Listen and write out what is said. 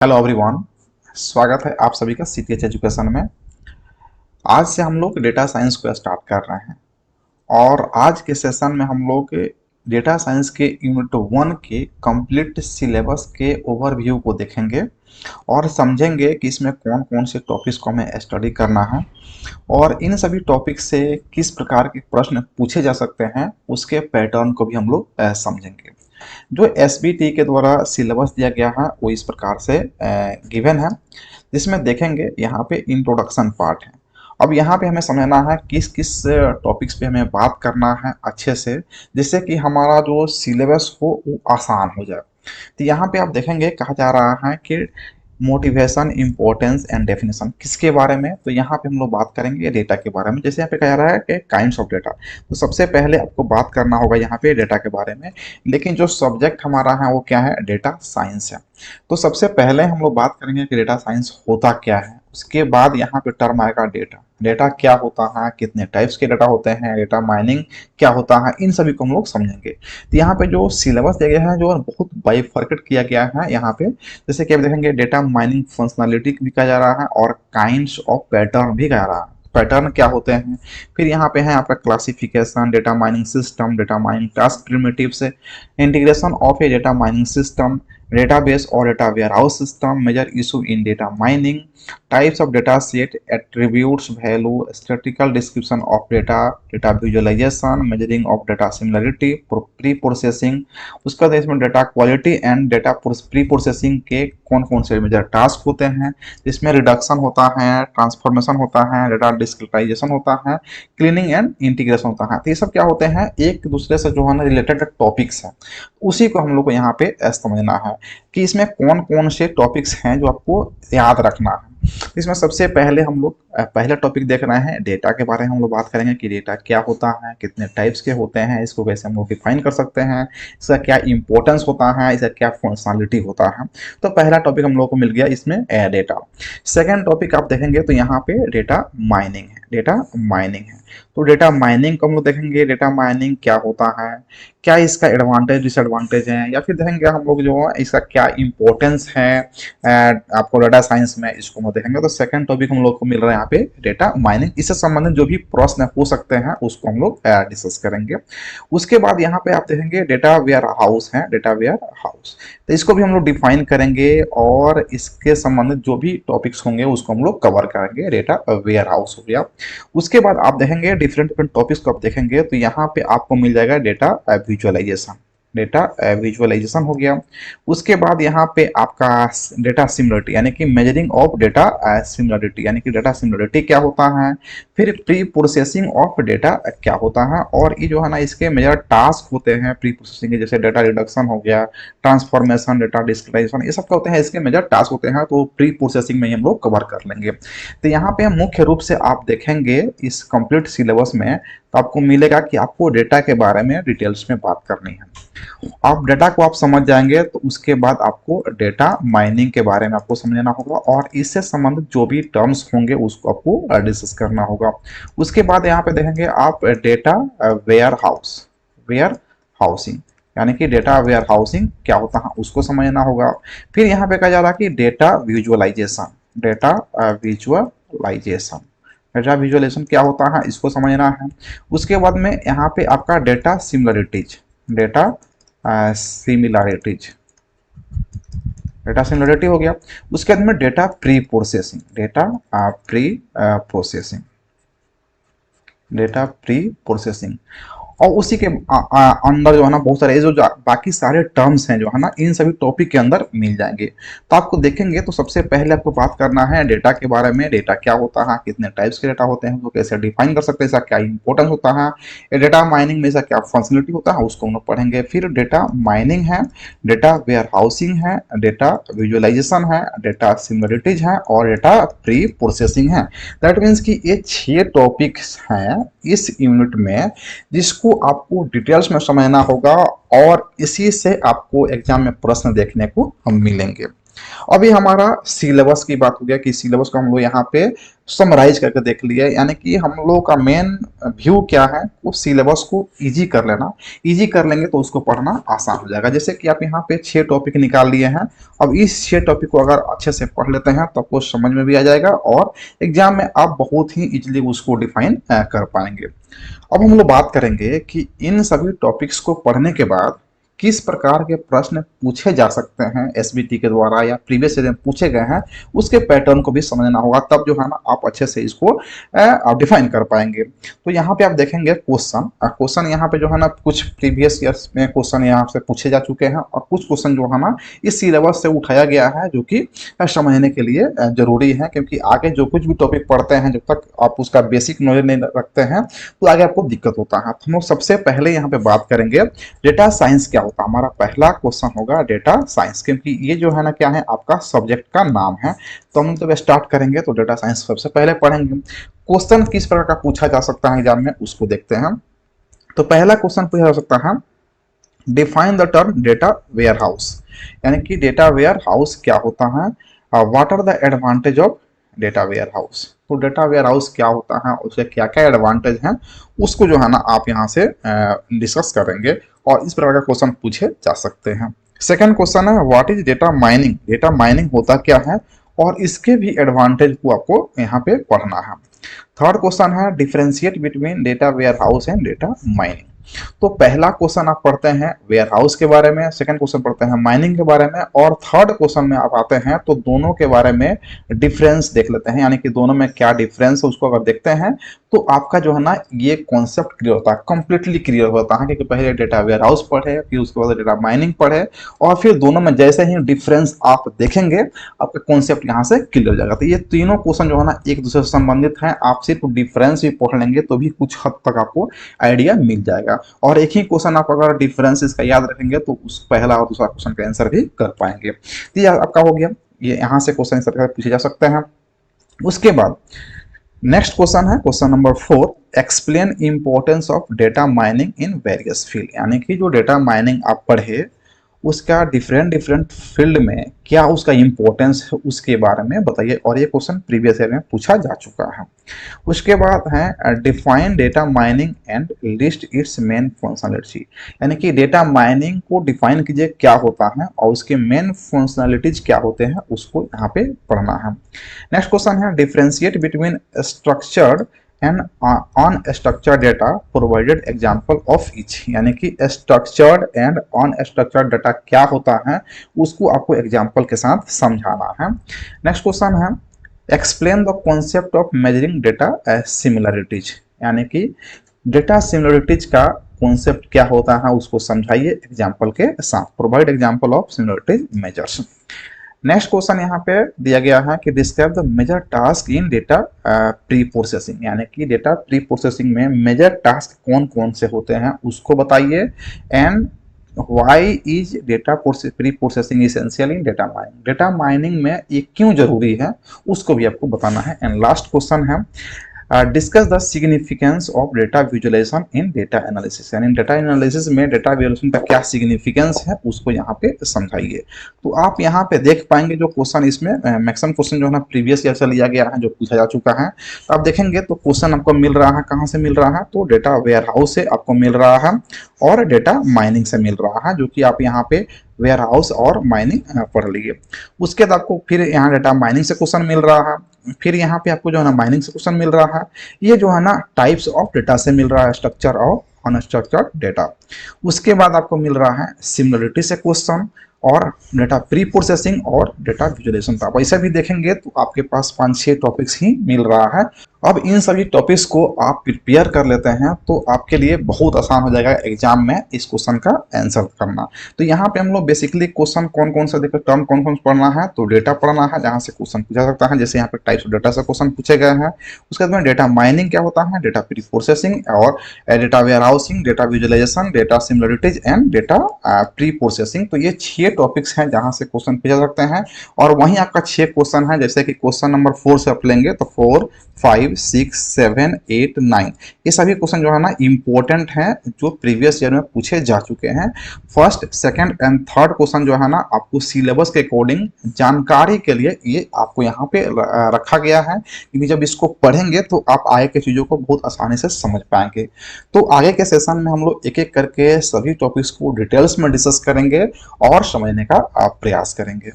Hello everyone. स्वागत है आप सभी का सीटीएच एजुकेशन में। आज से हम लोग डेटा साइंस को स्टार्ट कर रहे हैं और आज के सेशन में हम लोग डेटा साइंस के यूनिट 1 के कंप्लीट सिलेबस के ओवरव्यू को देखेंगे और समझेंगे कि इसमें कौन कौन से टॉपिक्स को हमें स्टडी करना है और इन सभी टॉपिक से किस प्रकार के प्रश्न पूछे जा सकते हैं उसके पैटर्न को भी हम लोग समझेंगे। जो एसबीटी के द्वारा सिलेबस दिया गया है वो इस प्रकार से गिवन है, जिसमें देखेंगे यहाँ पे इंट्रोडक्शन पार्ट है। अब यहाँ पे हमें समझना है किस किस टॉपिक्स पे हमें बात करना है अच्छे से, जिससे कि हमारा जो सिलेबस हो वो आसान हो जाए। तो यहाँ पे आप देखेंगे कहा जा रहा है कि मोटिवेशन, इंपॉर्टेंस एंड डेफिनेशन किसके बारे में, तो यहाँ पे हम लोग बात करेंगे डेटा के बारे में। जैसे यहाँ पे कह रहा है कि काइंड्स ऑफ डेटा, तो सबसे पहले आपको बात करना होगा यहाँ पे डेटा के बारे में। लेकिन जो सब्जेक्ट हमारा है वो क्या है, डेटा साइंस है। तो सबसे पहले हम लोग बात करेंगे कि डेटा साइंस होता क्या है। उसके बाद यहाँ पे टर्म आएगा डेटा। डेटा क्या होता है, कितने टाइप्स के डेटा होते हैं, डेटा माइनिंग क्या होता है, इन सभी को हम लोग समझेंगे। तो यहाँ पे जो सिलेबस दिया गया है जो बहुत बाइफरकेट किया गया है यहाँ पे, जैसे कि आप देखेंगे डेटा माइनिंग फंक्शनलिटी भी कहा जा रहा है और काइंड्स ऑफ पैटर्न भी कहा जा रहा है। पैटर्न क्या होते हैं, फिर यहाँ पे है आपका classification, data mining system, data mining task primitives, integration of a data mining system, database और data warehouse system, major issue in data mining, types of data set, attributes, value, statistical description of data, data visualization, measuring of data similarity, preprocessing. उसका बाद इसमें data quality and data pre processing के कौन कौन से major task होते हैं, जिसमें रिडक्शन होता है, ट्रांसफॉर्मेशन होता है, डेटा डिस्क्रिटाइजेशन होता है, क्लीनिंग एंड इंटीग्रेशन होता है। तो ये सब क्या होते हैं, एक दूसरे से जो है ना रिलेटेड टॉपिक्स हैं। उसी को हम लोग को यहाँ पे समझना है कि इसमें कौन कौन से टॉपिक्स हैं जो आपको याद रखना है। इसमें सबसे पहले हम लोग पहला टॉपिक देख रहे हैं डेटा के बारे में। हम लोग बात करेंगे कि डेटा क्या होता है, कितने टाइप्स के होते हैं, इसको कैसे हम लोग डिफाइन कर सकते हैं, इसका क्या इंपॉर्टेंस होता है, इसका क्या फंक्शनलिटी होता है। तो पहला टॉपिक हम लोग को मिल गया इसमें डेटा। सेकेंड टॉपिक आप देखेंगे तो यहाँ पे डेटा माइनिंग है। डेटा माइनिंग है तो डेटा माइनिंग को हम लोग देखेंगे, डेटा माइनिंग क्या होता है, क्या इसका एडवांटेज डिसएडवांटेज है, या फिर देखेंगे हम लोग जो है इसका क्या इंपॉर्टेंस है आपको डेटा साइंस में, इसको हम देखेंगे। तो सेकंड टॉपिक हम लोग को मिल रहा है यहाँ पे डेटा माइनिंग। इससे संबंधित जो भी प्रश्न हो सकते हैं उसको हम लोग डिस्कस करेंगे। उसके बाद यहाँ पे आप देखेंगे डेटा वेयर हाउस है, डेटा वेयर हाउस। तो इसको भी हम लोग डिफाइन करेंगे और इसके संबंधित जो भी टॉपिक्स होंगे उसको हम लोग कवर करेंगे। डेटा वेयर हाउस हो गया। उसके बाद आप देखेंगे डिफरेंट डिफरेंट टॉपिक्स को आप देखेंगे तो यहाँ पे आपको मिल जाएगा डेटा विजुअलाइजेशन। डेटा विजुअलाइजेशन हो गया। उसके बाद यहाँ पे आपका डेटा सिमिलरिटी यानी कि मेजरिंग ऑफ डेटा सिमिलरिटी, यानी कि डेटा सिमिलरिटी क्या होता है, फिर प्री प्रोसेसिंग ऑफ डेटा क्या होता है, और ये जो है ना इसके मेजर टास्क होते हैं प्री प्रोसेसिंग के, जैसे डेटा रिडक्शन हो गया, ट्रांसफॉर्मेशन, डेटा डिस्क्रिटाइजेशन, ये सब क्या होते हैं, इसके मेजर टास्क होते हैं। तो प्री प्रोसेसिंग में ही हम लोग कवर कर लेंगे। तो यहाँ पे मुख्य रूप से आप देखेंगे इस कंप्लीट सिलेबस में तो आपको मिलेगा कि आपको डेटा के बारे में डिटेल्स में बात करनी है। आप डेटा को आप समझ जाएंगे तो उसके बाद आपको डेटा माइनिंग के बारे में आपको समझना होगा और इससे संबंधित जो भी टर्म्स होंगे उसको आपको डिस्कस करना होगा। उसके बाद यहाँ पे देखेंगे आप data warehouse, warehousing, यानी कि डेटा वेयर हाउसिंग क्या होता है उसको समझना होगा। फिर यहाँ पे कहा जा रहा है कि data visualisation, data visualisation, data visualisation क्या होता है इसको समझना है। उसके बाद में यहाँ पे आपका data similarities, data similarities, data similarity हो गया। उसके बाद में data pre processing, data pre processing, data pre processing. और उसी के अंदर जो है ना बहुत सारे जो बाकी सारे टर्म्स हैं जो है ना इन सभी टॉपिक के अंदर मिल जाएंगे। तो आपको देखेंगे तो सबसे पहले आपको बात करना है डेटा के बारे में। डेटा क्या होता है, कितने टाइप्स के डेटा होते हैं, वो कैसे डिफाइन कर सकते हैं, इसका क्या इंपॉर्टेंस होता है, डेटा माइनिंग में इसका क्या फंक्शनलिटी होता है उसको हम लोग पढ़ेंगे। फिर डेटा माइनिंग है, डेटा वेयर हाउसिंग है, डेटा विजुअलाइजेशन है, डेटा सिमिलरिटीज है और डेटा प्री प्रोसेसिंग है। दैट मीन्स कि ये 6 टॉपिक्स हैं इस यूनिट में जिसको आपको डिटेल्स में समझना होगा और इसी से आपको एग्जाम में प्रश्न देखने को हम मिलेंगे। अभी हमारा सिलेबस की बात हो गया कि सिलेबस को हम लोग यहाँ पे समराइज करके देख लिया, यानी कि हम लोग का मेन व्यू क्या है, वो सिलेबस को इजी कर लेना। इजी कर लेंगे तो उसको पढ़ना आसान हो जाएगा। जैसे कि आप यहाँ पे 6 टॉपिक निकाल लिए हैं, अब इस 6 टॉपिक को अगर अच्छे से पढ़ लेते हैं तो आपको समझ में भी आ जाएगा और एग्जाम में आप बहुत ही इजीली उसको डिफाइन कर पाएंगे। अब हम लोग बात करेंगे कि इन सभी टॉपिक्स को पढ़ने के बाद किस प्रकार के प्रश्न पूछे जा सकते हैं एसबीटी के द्वारा या प्रीवियस ईयर में पूछे गए हैं, उसके पैटर्न को भी समझना होगा, तब जो है ना आप अच्छे से इसको डिफाइन कर पाएंगे। तो यहाँ पे आप देखेंगे क्वेश्चन यहाँ पे जो है ना कुछ प्रीवियस ईयर्स में क्वेश्चन यहाँ से पूछे जा चुके हैं और कुछ क्वेश्चन जो है ना इस सिलेबस से उठाया गया है, जो कि समझने के लिए जरूरी है, क्योंकि आगे जो कुछ भी टॉपिक पढ़ते हैं जब तक आप उसका बेसिक नॉलेज नहीं रखते हैं तो आगे आपको दिक्कत होता है। तो हम लोग सबसे पहले यहाँ पे बात करेंगे डेटा साइंस क्या होता है। हमारा पहला क्वेश्चन होगा डेटा साइंस, क्योंकि ये जो है ना क्या है, आपका सब्जेक्ट का नाम है। तो हम जब स्टार्ट करेंगे तो डेटा साइंस सबसे पहले पढ़ेंगे। क्वेश्चन किस प्रकार का पूछा जा सकता है एग्जाम में, उसको देखते हैं। तो पहला क्वेश्चन पूछा जा सकता है, define the term data warehouse, यानी कि डेटा वेयर हाउस क्या होता है, what are the advantage of data warehouse. तो डेटा वेयर हाउस क्या होता है, उसके क्या क्या एडवांटेज हैं, उसको जो है ना आप यहाँ से डिस्कस करेंगे और इस प्रकार का क्वेश्चन पूछे जा सकते हैं। सेकंड क्वेश्चन है, what is data mining, data mining होता क्या है और इसके भी एडवांटेज को आपको यहाँ पे पढ़ना है। थर्ड क्वेश्चन है, differentiate between data warehouse and data mining. तो पहला क्वेश्चन आप पढ़ते हैं वेयर हाउस के बारे में, सेकंड क्वेश्चन पढ़ते हैं माइनिंग के बारे में, और थर्ड क्वेश्चन में आप आते हैं तो दोनों के बारे में डिफरेंस देख लेते हैं, यानी कि दोनों में क्या डिफरेंस है उसको अगर देखते हैं तो आपका जो है ना ये कॉन्सेप्ट क्लियर होता है, कंप्लीटली क्लियर होता है। क्योंकि पहले डेटा वेयर हाउस पढ़े, फिर उसके बाद डेटा माइनिंग पढ़े, और फिर दोनों में जैसे ही डिफरेंस आप देखेंगे आपका कॉन्सेप्ट यहाँ से क्लियर हो जाएगा। तो ये तीनों क्वेश्चन जो है ना एक दूसरे से संबंधित हैं, आप सिर्फ डिफरेंस भी पढ़ लेंगे तो भी कुछ हद तक आपको आइडिया मिल जाएगा। और एक ही क्वेश्चन आप अगर डिफरेंस इसका याद रखेंगे तो उस पहला और दूसरा क्वेश्चन का आंसर भी कर पाएंगे। तो ये आपका हो गया, ये यहाँ से क्वेश्चन आंसर पूछे जा सकते हैं। उसके बाद नेक्स्ट क्वेश्चन है question number 4, explain importance of data mining in various field, यानी कि जो डेटा माइनिंग आप पढ़े उसका डिफरेंट डिफरेंट फील्ड में क्या उसका इंपॉर्टेंस है उसके बारे में बताइए। और ये क्वेश्चन प्रीवियस ईयर में पूछा जा चुका है। उसके बाद है define data mining and list it's main functionality, यानी कि डेटा माइनिंग को डिफाइन कीजिए क्या होता है और उसके मेन फंक्शनलिटीज क्या होते हैं, उसको यहाँ पे पढ़ना है। नेक्स्ट क्वेश्चन है, differentiate between structured and unstructured data, provided example of each, यानी कि स्ट्रक्चर्ड एंड अनस्ट्रक्चर्ड डेटा क्या होता है उसको आपको एग्जाम्पल के साथ समझाना है। नेक्स्ट क्वेश्चन है, explain the concept of measuring data similarities, यानी कि डेटा सिमिलरिटीज का कॉन्सेप्ट क्या होता है उसको समझाइए एग्जाम्पल के साथ, provide example of similarities measures. Next question यहाँ पे दिया गया है कि describe the major task in data pre processing, यानी कि डेटा प्री प्रोसेसिंग में मेजर टास्क कौन कौन से होते हैं उसको बताइए। And why is data pre processing essential in data mining, data mining में ये क्यों जरूरी है उसको भी आपको बताना है। एंड लास्ट क्वेश्चन है, discuss the significance of data visualisation in data analysis, यानी डेटा एनालिसिस में डेटा विजुअलाइजेशन का क्या सिग्निफिकेंस है उसको यहाँ पे समझाइए। तो आप यहाँ पे देख पाएंगे जो क्वेश्चन इसमें मैक्सिमम क्वेश्चन जो है ना प्रीवियस ईयर से लिया गया है, जो पूछा जा चुका है। तो आप देखेंगे तो क्वेश्चन आपको मिल रहा है, कहाँ से मिल रहा है, तो डेटा वेयर हाउस से आपको मिल रहा है और डेटा माइनिंग से मिल रहा है, जो कि आप यहाँ पे वेयर हाउस और माइनिंग पढ़ लीजिए। उसके बाद आपको फिर यहाँ डेटा माइनिंग से क्वेश्चन मिल रहा है, फिर यहाँ पे आपको जो है ना माइनिंग से क्वेश्चन मिल रहा है। ये जो है ना टाइप्स ऑफ डेटा से मिल रहा है, स्ट्रक्चर और अनस्ट्रक्चर्ड डेटा। उसके बाद आपको मिल रहा है सिमिलरिटी से क्वेश्चन और डेटा प्री प्रोसेसिंग और डेटा विजुअलाइजेशन। तो आप ऐसा भी देखेंगे तो आपके पास 5-6 टॉपिक्स ही मिल रहा है। अब इन सभी टॉपिक्स को आप प्रिपेयर कर लेते हैं तो आपके लिए बहुत आसान हो जाएगा एग्जाम में इस क्वेश्चन का आंसर करना। तो यहाँ पे हम लोग बेसिकली क्वेश्चन कौन कौन सा देखो, टर्म कौन कौन पढ़ना है, तो डेटा पढ़ना है जहाँ से क्वेश्चन पूछा सकता है, जैसे यहाँ पे टाइप्स ऑफ डेटा से क्वेश्चन पूछे गए हैं। उसके बाद में डेटा माइनिंग क्या होता है, डेटा प्री प्रोसेसिंग और data warehousing, data visualisation, data similarities and data pre processing. तो ये 6 टॉपिक्स हैं जहां से क्वेश्चन पूछा सकते हैं, और वहीं आपका 6 क्वेश्चन है, जैसे कि क्वेश्चन नंबर 4 से आप लेंगे तो 4, 5, 6, 7, 8, 9 ये सभी क्वेश्चन जो है ना इंपॉर्टेंट हैं, जो प्रीवियस ईयर में पूछे जा चुके हैं। First, second and third question जो है ना आपको सिलेबस के अकॉर्डिंग जानकारी के लिए ये आपको यहाँ पे रखा गया है, क्योंकि जब इसको पढ़ेंगे तो आप आगे की चीज़ों को बहुत आसानी से समझ पाएंगे। तो आगे के सेशन में हम लोग एक एक करके सभी टॉपिक्स को डिटेल्स में डिस्कस करेंगे और समझने का प्रयास करेंगे।